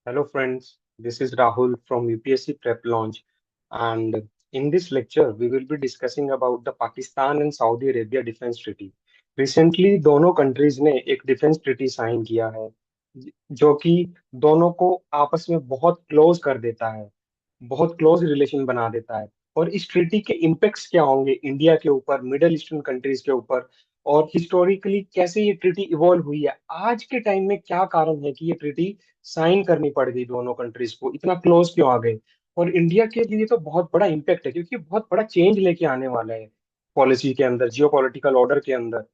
Hello friends, this is Rahul from UPSC Prep Launch, and in this lecture we will be discussing about the Pakistan and Saudi Arabia Defense Treaty. Recently दोनों countries ने एक defence treaty sign किया है जो कि दोनों को आपस में बहुत क्लोज कर देता है, बहुत क्लोज रिलेशन बना देता है। और इस ट्रीटी के इम्पेक्ट्स क्या होंगे इंडिया के ऊपर, मिडल ईस्टर्न कंट्रीज के ऊपर, और हिस्टोरिकली कैसे ये ट्रीटी इवॉल्व हुई है, आज के टाइम में क्या कारण है कि ये ट्रीटी साइन करनी पड़ गई, दोनों कंट्रीज को इतना क्लोज क्यों आ गए। और इंडिया के लिए तो बहुत बड़ा इम्पैक्ट है क्योंकि बहुत बड़ा चेंज लेके आने वाला है पॉलिसी के अंदर, जियो पॉलिटिकल ऑर्डर के अंदर।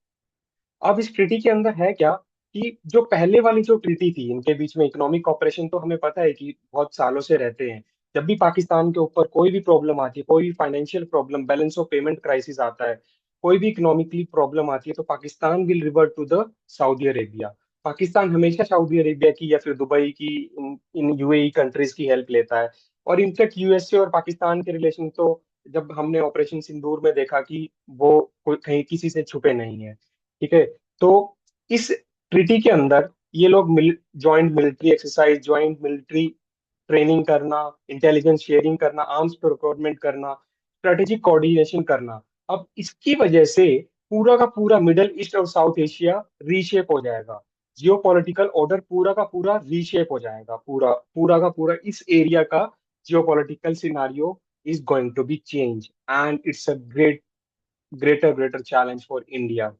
अब इस ट्रीटी के अंदर है क्या कि जो पहले वाली जो ट्रीटी थी इनके बीच में, इकोनॉमिक कॉपरेशन तो हमें पता है कि बहुत सालों से रहते हैं। जब भी पाकिस्तान के ऊपर कोई भी प्रॉब्लम आती है, कोई भी financial problem, balance of payment crisis आता है, कोई भी इकोनॉमिकली प्रॉब्लम आती है, तो Pakistan will revert to the Saudi Arabia. Pakistan हमेशा सऊदी अरेबिया की या फिर दुबई की, इन यूएई कंट्रीज की हेल्प लेता है। और इनफैक्ट यूएसए और पाकिस्तान के रिलेशन तो जब हमने ऑपरेशन सिंदूर में देखा कि वो कोई कहीं किसी से छुपे नहीं है। ठीक है। तो इस ट्रीटी के अंदर ये लोग joint military exercise, joint military training करना, इंटेलिजेंस शेयरिंग करना, आर्म्स प्रोक्योरमेंट करना, स्ट्रेटेजिक कोऑर्डिनेशन करना। अब इसकी वजह से पूरा का पूरा मिडल ईस्ट और साउथ एशिया रीशेप हो जाएगा। जियो पॉलिटिकल ऑर्डर पूरा का पूरा रीशेप हो जाएगा, पूरा पूरा का पूरा इस एरिया का geo political scenario is going to be change, and it's a greater challenge for India.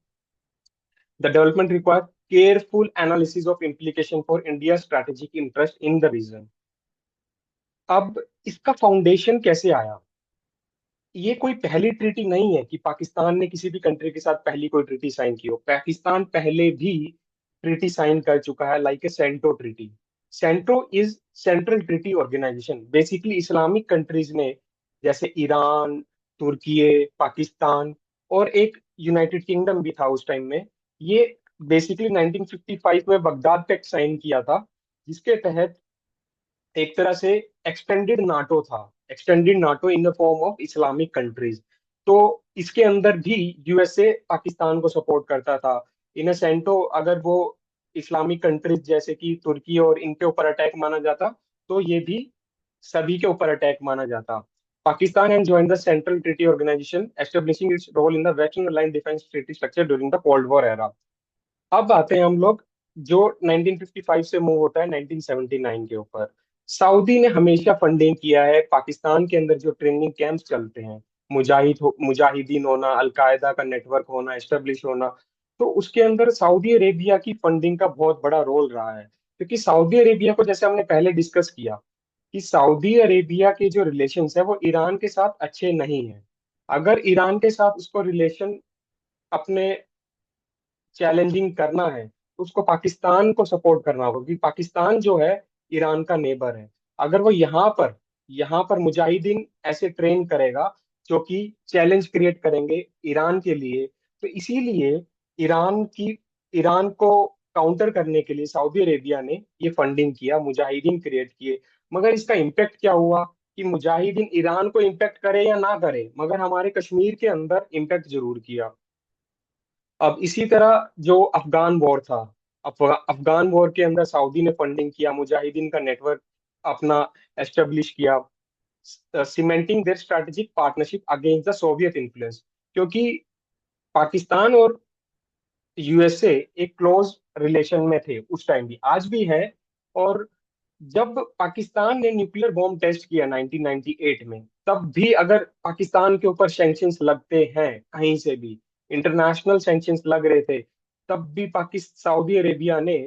The development requires careful analysis of implication for India's strategic interest in the region. अब इसका फाउंडेशन कैसे आया? ये कोई पहली treaty नहीं है कि पाकिस्तान ने किसी भी कंट्री के साथ पहली कोई ट्रीटी साइन की हो। पाकिस्तान पहले भी ट्रीटी साइन कर चुका है, like a CENTO treaty. CENTO is central treaty organization. Basically Islamic countries ने, जैसे ईरान, तुर्की, पाकिस्तान और एक यूनाइटेड किंगडम भी था उस टाइम में, ये बेसिकली 1955 में बगदाद पैक्ट साइन किया था, जिसके तहत एक तरह से एक्सटेंडेड नाटो था, extended NATO in the form of Islamic countries. तो इसके अंदर भी यूएसए पाकिस्तान को सपोर्ट करता था। इन सेंटो अगर वो इस्लामिक कंट्रीज जैसे कि तुर्की और इनके ऊपर अटैक माना जाता, तो ये भी सभी के ऊपर अटैक माना जाता। Pakistan and join the central treaty organization, establishing its role in the western alliance defence treaty structure during the cold war era. अब आते हैं हम लोग जो 1955 से मूव होता है 1979 के ऊपर। सऊदी ने हमेशा फंडिंग किया है पाकिस्तान के अंदर जो ट्रेनिंग कैंप्स चलते हैं, मुजाहिदीन होना, अलकायदा का नेटवर्क होना, एस्टेब्लिश होना। तो उसके अंदर सऊदी अरेबिया की फंडिंग का बहुत बड़ा रोल रहा है, क्योंकि सऊदी अरेबिया को, जैसे हमने पहले डिस्कस किया, कि सऊदी अरेबिया के जो रिलेशंस है वो ईरान के साथ अच्छे नहीं है। अगर ईरान के साथ उसको रिलेशन अपने चैलेंजिंग करना है तो उसको पाकिस्तान को सपोर्ट करना होगा, क्योंकि पाकिस्तान जो है ईरान का नेबर है। अगर वो यहाँ पर मुजाहिदीन ऐसे ट्रेन करेगा जो कि चैलेंज क्रिएट करेंगे ईरान के लिए, तो इसीलिए ईरान को काउंटर करने के लिए सऊदी अरेबिया ने ये फंडिंग किया, मुजाहिदीन क्रिएट किए। मगर इसका इम्पेक्ट क्या हुआ कि मुजाहिदीन ईरान को इम्पेक्ट करे या ना करे, मगर हमारे कश्मीर के अंदर इम्पेक्ट जरूर किया। अब इसी तरह जो अफगान वॉर था, अफगान वॉर के अंदर सऊदी ने फंडिंग किया, मुजाहिदीन का नेटवर्क अपना एस्टेब्लिश किया, cementing their strategic partnership against the Soviet influence. क्योंकि पाकिस्तान और यूएसए एक क्लोज रिलेशन में थे उस टाइम भी, आज भी है। और जब पाकिस्तान ने न्यूक्लियर बॉम्ब टेस्ट किया 1998 में, तब भी अगर पाकिस्तान के ऊपर सैंक्शंस लगते हैं कहीं से भी, इंटरनेशनल सैंक्शंस लग रहे थे, तब भी पाकिस्तान, सऊदी अरेबिया ने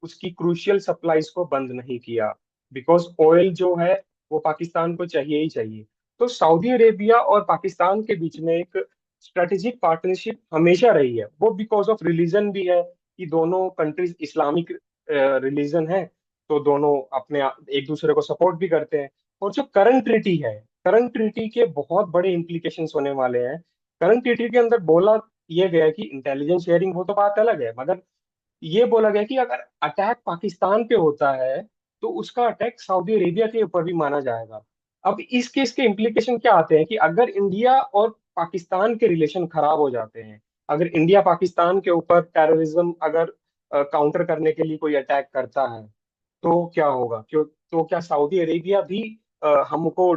उसकी क्रूशियल सप्लाईज को बंद नहीं किया, बिकॉज ऑयल जो है वो पाकिस्तान को चाहिए ही चाहिए। तो सऊदी अरेबिया और पाकिस्तान के बीच में एक स्ट्रेटेजिक पार्टनरशिप हमेशा रही है। वो बिकॉज ऑफ रिलीजन भी है कि दोनों कंट्रीज इस्लामिक रिलीजन है, तो दोनों अपने एक दूसरे को सपोर्ट भी करते हैं। और जो करंट ट्रीटी है, करंट ट्रीटी के बहुत बड़े इम्प्लीकेशंस होने वाले हैं। करंट ट्रीटी के अंदर बोला यह गया कि इंटेलिजेंस शेयरिंग वो तो बात अलग है, मगर ये बोला गया कि अगर अटैक पाकिस्तान पे होता है तो उसका अटैक सऊदी अरेबिया के ऊपर भी माना जाएगा। अब इस केस के इम्प्लीकेशन क्या आते हैं कि अगर इंडिया और पाकिस्तान के रिलेशन खराब हो जाते हैं, अगर इंडिया पाकिस्तान के ऊपर टेररिज्म अगर काउंटर करने के लिए कोई अटैक करता है, तो क्या होगा? क्यों? तो क्या सऊदी अरेबिया भी हमको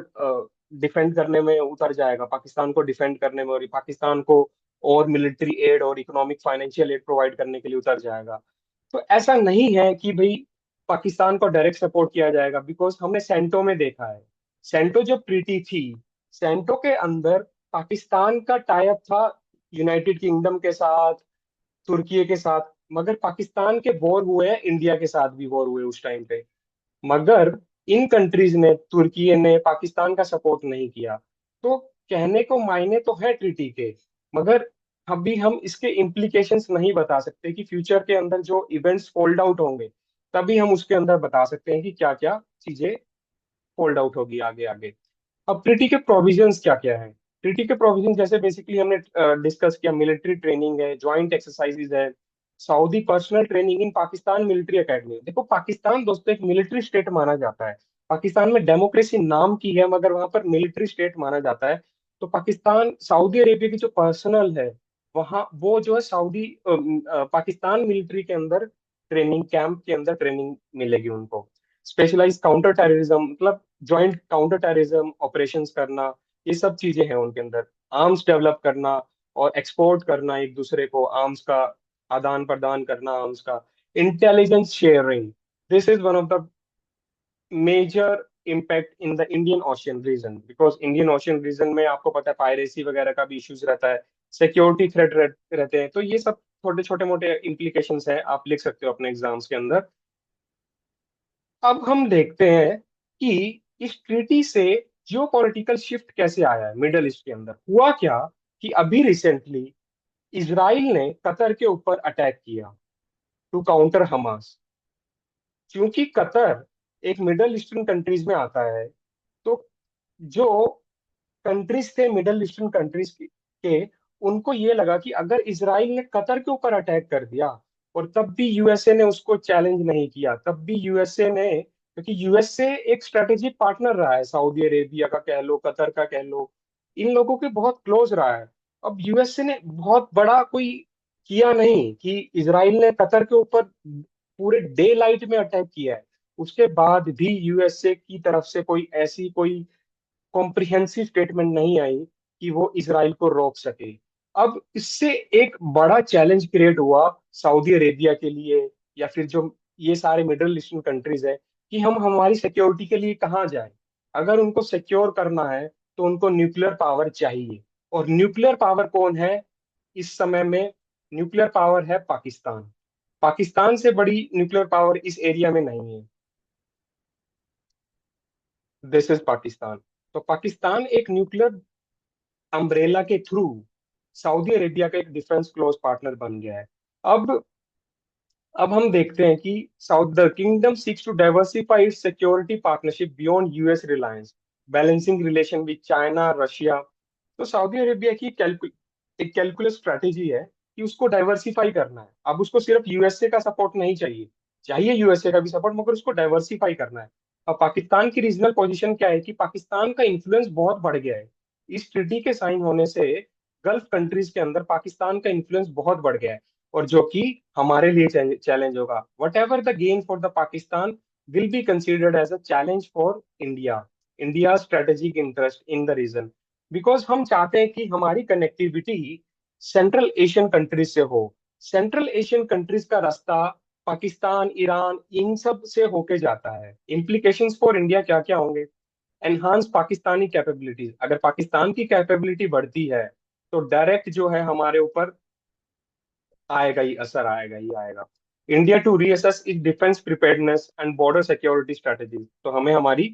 डिफेंड करने में उतर जाएगा, पाकिस्तान को डिफेंड करने में, और पाकिस्तान को और मिलिट्री एड और इकोनॉमिक फाइनेंशियल एड प्रोवाइड करने के लिए उतर जाएगा? तो ऐसा नहीं है कि भाई पाकिस्तान को डायरेक्ट सपोर्ट किया जाएगा, बिकॉज हमने सेंटो में देखा है। सेंटो जो ट्रीटी थी, सेंटो के अंदर पाकिस्तान का टाई अप था यूनाइटेड किंगडम के साथ, तुर्की के साथ, मगर पाकिस्तान के वॉर हुए हैं, इंडिया के साथ भी वॉर हुए उस टाइम पे, मगर इन कंट्रीज ने, तुर्की ने पाकिस्तान का सपोर्ट नहीं किया। तो कहने को मायने तो है ट्रीटी के, मगर अभी हम इसके इम्प्लीकेशंस नहीं बता सकते कि फ्यूचर के अंदर जो इवेंट्स फोल्ड आउट होंगे, तभी हम उसके अंदर बता सकते हैं कि क्या क्या चीजें फोल्ड आउट होगी आगे आगे। अब ट्रीटी के प्रोविजंस क्या क्या है? ट्रीटी के प्रोविजंस जैसे बेसिकली हमने डिस्कस किया, मिलिट्री ट्रेनिंग है, ज्वाइंट एक्सरसाइजेज है, Saudi personal training in Pakistan military academy. देखो पाकिस्तान दोस्तों एक मिलिट्री स्टेट माना जाता है। पाकिस्तान में डेमोक्रेसी नाम की है, मगर वहां पर मिलिट्री स्टेट माना जाता है। तो पाकिस्तान, सऊदी अरेबिया की जो पर्सनल है, वहाँ वो जो है पाकिस्तान मिलिट्री के अंदर ट्रेनिंग कैंप के अंदर ट्रेनिंग मिलेगी उनको। स्पेशलाइज काउंटर टेररिज्म, मतलब ज्वाइंट काउंटर टेररिज्म ऑपरेशंस करना, ये सब चीजें हैं उनके अंदर। आर्म्स डेवलप करना और एक्सपोर्ट करना, एक दूसरे को आर्म्स का आदान प्रदान करना, आर्म्स का intelligence sharing. This is one of the major impact in the Indian ocean region, because Indian ocean region में आपको पता है पायरेसी वगैरह का भी इश्यूज रहता है, सिक्योरिटी थ्रेट रहते हैं। तो ये सब छोटे छोटे मोटे इम्प्लीकेशंस हैं, आप लिख सकते हो अपने एग्जाम्स के अंदर। अब हम देखते हैं कि इस ट्रीटी से जियो पॉलिटिकल शिफ्ट कैसे आया है मिडल ईस्ट के अंदर। हुआ क्या कि अभी रिसेंटली इसराइल ने कतर के ऊपर अटैक किया टू काउंटर हमास। क्योंकि कतर एक मिडल ईस्टर्न कंट्रीज में आता है, तो जो कंट्रीज थे मिडल ईस्टर्न कंट्रीज के, उनको ये लगा कि अगर इसराइल ने कतर के ऊपर अटैक कर दिया, और तब भी यूएसए ने उसको चैलेंज नहीं किया, तब भी यूएसए ने, क्योंकि यूएसए एक स्ट्रेटेजिक पार्टनर रहा है, सऊदी अरेबिया का कह लो, कतर का कह लो, इन लोगों के बहुत क्लोज रहा है। अब यूएसए ने बहुत बड़ा कोई किया नहीं कि इसराइल ने कतर के ऊपर पूरे डे लाइट में अटैक किया है, उसके बाद भी यूएसए की तरफ से कोई ऐसी कोई कॉम्प्रिहेंसिव स्टेटमेंट नहीं आई कि वो इसराइल को रोक सके। अब इससे एक बड़ा चैलेंज क्रिएट हुआ सऊदी अरेबिया के लिए, या फिर जो ये सारे मिडिल ईस्टर्न कंट्रीज है, कि हम हमारी सिक्योरिटी के लिए कहाँ जाएं। अगर उनको सिक्योर करना है तो उनको न्यूक्लियर पावर चाहिए, और न्यूक्लियर पावर कौन है इस समय में? न्यूक्लियर पावर है पाकिस्तान। पाकिस्तान से बड़ी न्यूक्लियर पावर इस एरिया में नहीं है। This is Pakistan. तो पाकिस्तान एक न्यूक्लियर अम्ब्रेला के थ्रू सऊदी अरेबिया का एक डिफेंस क्लोज पार्टनर बन गया है। अब अब हम देखते हैं कि south the kingdom seeks to diversify its security partnership beyond US reliance, balancing relation with China, Russia. तो सऊदी अरेबिया की एक कैलकुलस स्ट्रेटेजी है कि उसको डाइवर्सिफाई करना है। अब उसको सिर्फ यूएसए का सपोर्ट नहीं चाहिए, चाहिए यूएसए का भी सपोर्ट, मगर उसको डाइवर्सिफाई करना है। अब पाकिस्तान की रीजनल पोजीशन क्या है कि पाकिस्तान का इन्फ्लुएंस बहुत बढ़ गया है। इस ट्रीटी के साइन होने से गल्फ कंट्रीज के अंदर पाकिस्तान का इन्फ्लुएंस बहुत बढ़ गया है, और जो कि हमारे लिए चैलेंज होगा। Whatever the gain for the Pakistan will be considered as a challenge for India, India strategic interest in the region. Because हम चाहते हैं कि हमारी कनेक्टिविटी सेंट्रल एशियन कंट्रीज से हो। सेंट्रल एशियन कंट्रीज का रास्ता पाकिस्तान, ईरान, इन सब से होके जाता है। इम्प्लीकेशंस फॉर इंडिया क्या क्या होंगे? एनहांस पाकिस्तानी कैपेबिलिटीज, अगर पाकिस्तान की कैपेबिलिटी बढ़ती है तो डायरेक्ट जो है हमारे ऊपर आएगा ही, असर आएगा ही आएगा। India to reassess it defence preparedness and border security strategy. तो हमें हमारी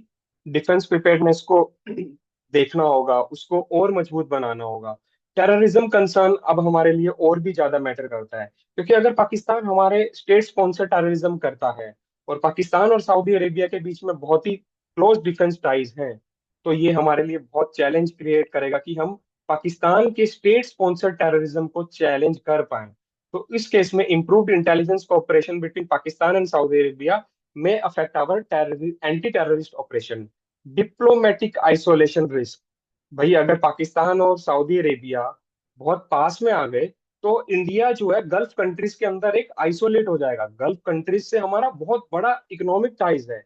डिफेंस प्रिपेयर्डनेस को देखना होगा, उसको और मजबूत बनाना होगा। टेररिज्म कंसर्न अब हमारे लिए और भी ज्यादा मैटर करता है, क्योंकि अगर पाकिस्तान हमारे स्टेट स्पॉन्सर टेररिज्म करता है, और पाकिस्तान और सऊदी अरेबिया के बीच में बहुत ही क्लोज डिफेंस टाइज हैं, तो ये हमारे लिए बहुत चैलेंज क्रिएट करेगा कि हम पाकिस्तान के स्टेट स्पॉन्सर टेररिज्म को चैलेंज कर पाए। तो इस केस में improved intelligence cooperation between Pakistan and Saudi Arabia में affect our anti terrorist operation. Diplomatic isolation risk, भाई अगर पाकिस्तान और सऊदी अरेबिया बहुत पास में आ गए, तो इंडिया जो है गल्फ कंट्रीज के अंदर एक आइसोलेट हो जाएगा। गल्फ कंट्रीज से हमारा बहुत बड़ा इकोनॉमिक टाइज है,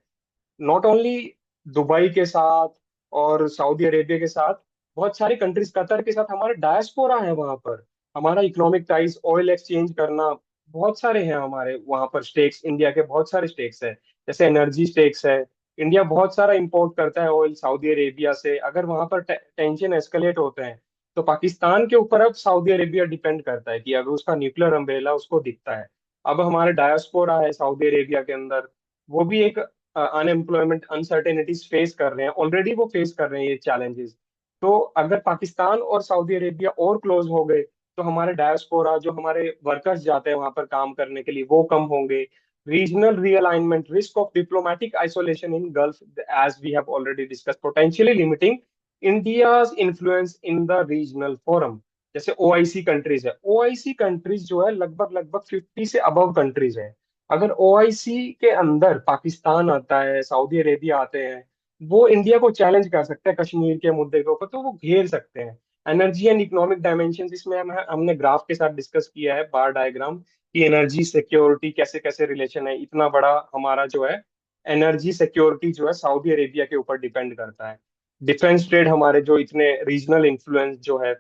नॉट ओनली दुबई के साथ और सऊदी अरेबिया के साथ, बहुत सारे कंट्रीज, कतर के साथ हमारे डायस्पोरा है वहां पर। हमारा इकोनॉमिक टाइज, ऑयल एक्सचेंज करना, बहुत सारे हैं हमारे वहां पर स्टेक्स, इंडिया के बहुत सारे स्टेक्स है, जैसे एनर्जी स्टेक्स है। इंडिया बहुत सारा इंपोर्ट करता है ऑयल सऊदी अरेबिया से। अगर वहां पर टेंशन एस्केलेट होते हैं तो पाकिस्तान के ऊपर अब सऊदी अरेबिया डिपेंड करता है कि अगर उसका न्यूक्लियर अम्ब्रेला उसको दिखता है। अब हमारे डायस्पोरा है सऊदी अरेबिया के अंदर, वो भी एक अनएम्प्लॉयमेंट अनसर्टेनिटीज फेस कर रहे हैं, ऑलरेडी वो फेस कर रहे हैं ये चैलेंजेस। तो अगर पाकिस्तान और सऊदी अरेबिया और क्लोज हो गए तो हमारे डायस्पोरा, जो हमारे वर्कर्स जाते हैं वहां पर काम करने के लिए, वो कम होंगे। Regional realignment, risk of diplomatic isolation in Gulf as we have already discuss, potentially limiting India's influence in the regional forum. जैसे ओआईसी कंट्रीज है, ओआईसी कंट्रीज जो है लगभग लगभग 50 से अबव कंट्रीज है। अगर ओआईसी के अंदर पाकिस्तान आता है, सऊदी अरेबिया आते हैं, वो इंडिया को चैलेंज कर सकते हैं कश्मीर के मुद्दे के ऊपर, तो वो घेर सकते हैं। एनर्जी एंड इकोनॉमिक डायमेंशन, इसमें हमने ग्राफ के साथ डिस्कस किया है, बार डायग्राम, कि एनर्जी सिक्योरिटी कैसे कैसे रिलेशन है। इतना बड़ा हमारा जो है एनर्जी सिक्योरिटी जो है सऊदी अरेबिया के ऊपर डिपेंड करता है। डिफेंस ट्रेड, हमारे जो इतने रीजनल इन्फ्लुएंस जो है,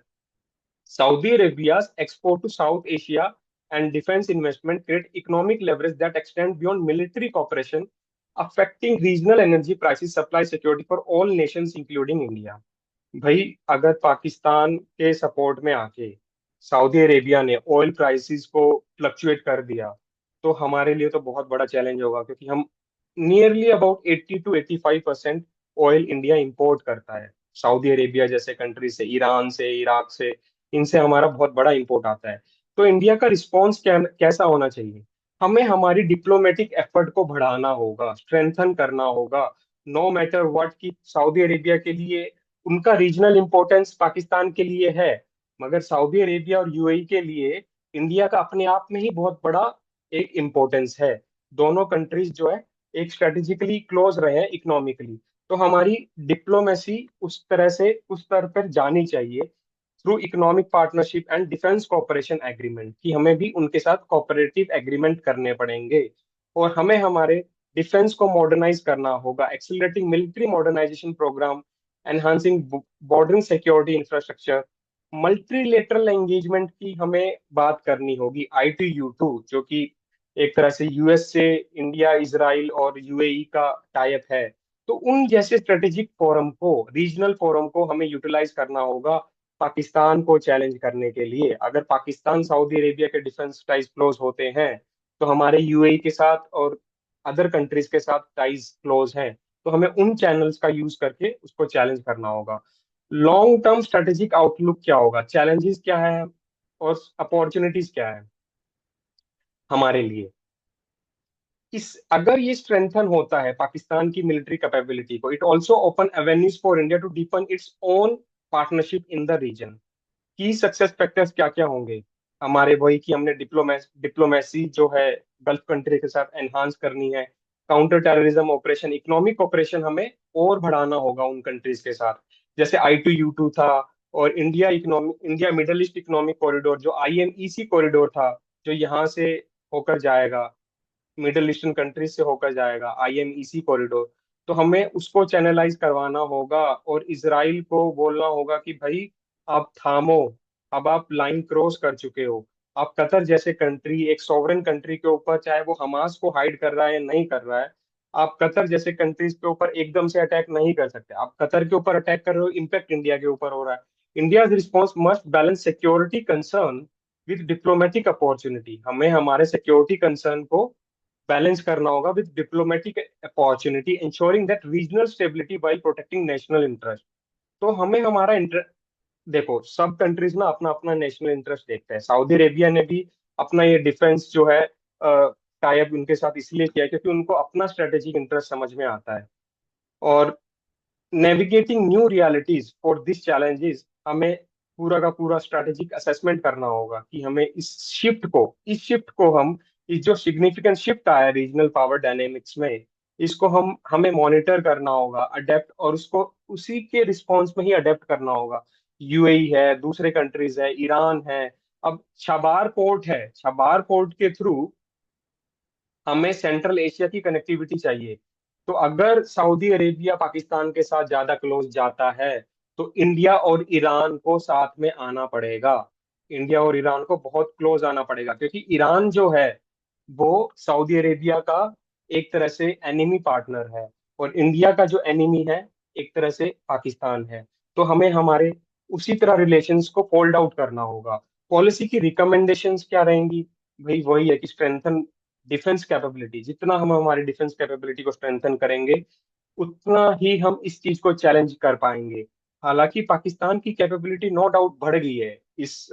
Saudi Arabia's export to South Asia and defense investment create economic leverage that extend beyond military cooperation, affecting regional energy prices, supply security for all nations, including India. भाई, अगर पाकिस्तान के support में आके Saudi Arabia ने oil prices को fluctuate कर दिया तो हमारे लिए तो बहुत बड़ा चैलेंज होगा, क्योंकि हम nearly about 80 to 85% oil India import करता है सऊदी अरेबिया जैसे कंट्री से, ईरान से, इराक से, इनसे हमारा बहुत बड़ा इंपोर्ट आता है। तो इंडिया का रिस्पॉन्स कैसा होना चाहिए? हमें हमारी डिप्लोमेटिक एफर्ट को बढ़ाना होगा, स्ट्रेंथन करना होगा। नो मैटर व्हाट, की सऊदी अरेबिया के लिए उनका रीजनल इंपॉर्टेंस पाकिस्तान के लिए है, मगर सऊदी अरेबिया और यूएई के लिए इंडिया का अपने आप में ही बहुत बड़ा एक इम्पोर्टेंस है। दोनों कंट्रीज जो है एक स्ट्रेटेजिकली क्लोज रहे हैं इकोनॉमिकली। तो हमारी डिप्लोमेसी उस तरह से उस स्तर पर जानी चाहिए, through economic partnership and defence cooperation agreement, कि हमें भी उनके साथ कोऑपरेटिव एग्रीमेंट करने पड़ेंगे। और हमें हमारे डिफेंस को मॉडर्नाइज करना होगा, accelerating military modernisation programme, enhancing bordering security infrastructure. Multilateral engagement की हमें बात करनी होगी, ITU2, जो कि एक तरह से यूएस से इंडिया, इजराइल और यूएई का टाइप है। तो उन जैसे स्ट्रेटेजिक फोरम को, रीजनल फोरम को हमें यूटिलाइज करना होगा पाकिस्तान को चैलेंज करने के लिए। अगर पाकिस्तान सऊदी अरेबिया के डिफेंस टाइज क्लोज होते हैं तो हमारे यूएई के साथ और अदर कंट्रीज के साथ टाइज क्लोज हैं, तो हमें उन चैनल्स का यूज करके उसको चैलेंज करना होगा। लॉन्ग टर्म स्ट्रेटेजिक आउटलुक क्या होगा, चैलेंजेस क्या है और अपॉर्चुनिटीज क्या है हमारे लिए? इस अगर ये स्ट्रेंथन होता है पाकिस्तान की मिलिट्री कैपेबिलिटी को, it also open avenues for India to deepen its own partnership in the region. की सक्सेस फैक्टर्स क्या क्या होंगे हमारे? वही कि हमने डिप्लोमेसी जो है गल्फ कंट्री के साथ एनहांस करनी है, counter terrorism operation, economic operation हमें और बढ़ाना होगा उन कंट्रीज के साथ, जैसे I2U2 था, और India middle east economic corridor जो IMEC कॉरिडोर था, जो यहाँ से होकर जाएगा, मिडिल ईस्टर्न कंट्रीज से होकर जाएगा IMEC कॉरिडोर। तो हमें उसको चैनलाइज करवाना होगा और इसराइल को बोलना होगा कि भाई आप थामो, अब आप लाइन क्रॉस कर चुके हो। आप कतर जैसे कंट्री, एक सॉवरेन कंट्री के ऊपर, चाहे वो हमास को हाइड कर रहा है या नहीं कर रहा है, आप कतर जैसे कंट्रीज के ऊपर एकदम से अटैक नहीं कर सकते। आप कतर के ऊपर अटैक कर रहे हो, इम्पैक्ट इंडिया के ऊपर हो रहा है। India response must balance security concern with diplomatic opportunity. हमें हमारे सिक्योरिटी कंसर्न को बैलेंस करना होगा with diplomatic opportunity, ensuring that regional stability while protecting national interest. तो हमें हमारा इंटरेस्ट, देखो सब कंट्रीज ना अपना अपना नेशनल इंटरेस्ट देखते हैं। सऊदी अरेबिया ने भी अपना ये डिफेंस जो है टाई उनके साथ इसलिए किया है क्योंकि उनको अपना स्ट्रेटेजिक इंटरेस्ट समझ में आता है। और navigating new realities for this challenges, हमें पूरा का पूरा स्ट्रेटेजिक असेसमेंट करना होगा कि हमें इस शिफ्ट को हम, इस जो सिग्निफिकेंट शिफ्ट आया रीजनल पावर डायनेमिक्स में, इसको हमें मॉनिटर करना होगा, अडेप्ट, और उसको उसी के रिस्पॉन्स में ही अडेप्ट करना होगा। यूएई है, दूसरे कंट्रीज है, ईरान है, अब छबार पोर्ट है, छबार पोर्ट के थ्रू हमें सेंट्रल एशिया की कनेक्टिविटी चाहिए। तो अगर सऊदी अरेबिया पाकिस्तान के साथ ज्यादा क्लोज जाता है तो इंडिया और ईरान को साथ में आना पड़ेगा। इंडिया और ईरान को बहुत क्लोज आना पड़ेगा, क्योंकि ईरान जो है वो सऊदी अरेबिया का एक तरह से एनिमी पार्टनर है, और इंडिया का जो एनिमी है एक तरह से पाकिस्तान है। तो हमें हमारे उसी तरह रिलेशंस को फोल्ड आउट करना होगा। पॉलिसी की रिकमेंडेशंस क्या रहेंगी? भाई वही है कि स्ट्रेंथन डिफेंस कैपेबिलिटी। जितना हम हमारी डिफेंस कैपेबिलिटी को स्ट्रेंथन करेंगे उतना ही हम इस चीज को चैलेंज कर पाएंगे। हालांकि पाकिस्तान की कैपेबिलिटी नो डाउट बढ़ गई है इस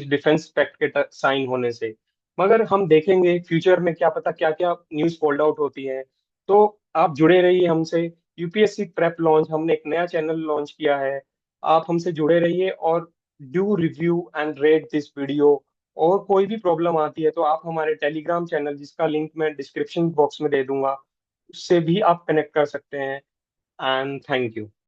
डिफेंस पैक्ट के साइन होने से, मगर हम देखेंगे फ्यूचर में क्या पता क्या क्या न्यूज फोल्ड आउट होती है। तो आप जुड़े रहिए हमसे। यूपीएससी प्रेप लॉन्च, हमने एक नया चैनल लॉन्च किया है। आप हमसे जुड़े रहिए और do review and rate this video. और कोई भी प्रॉब्लम आती है तो आप हमारे टेलीग्राम चैनल, जिसका लिंक मैं डिस्क्रिप्शन बॉक्स में दे दूंगा, उससे भी आप कनेक्ट कर सकते हैं। And thank you.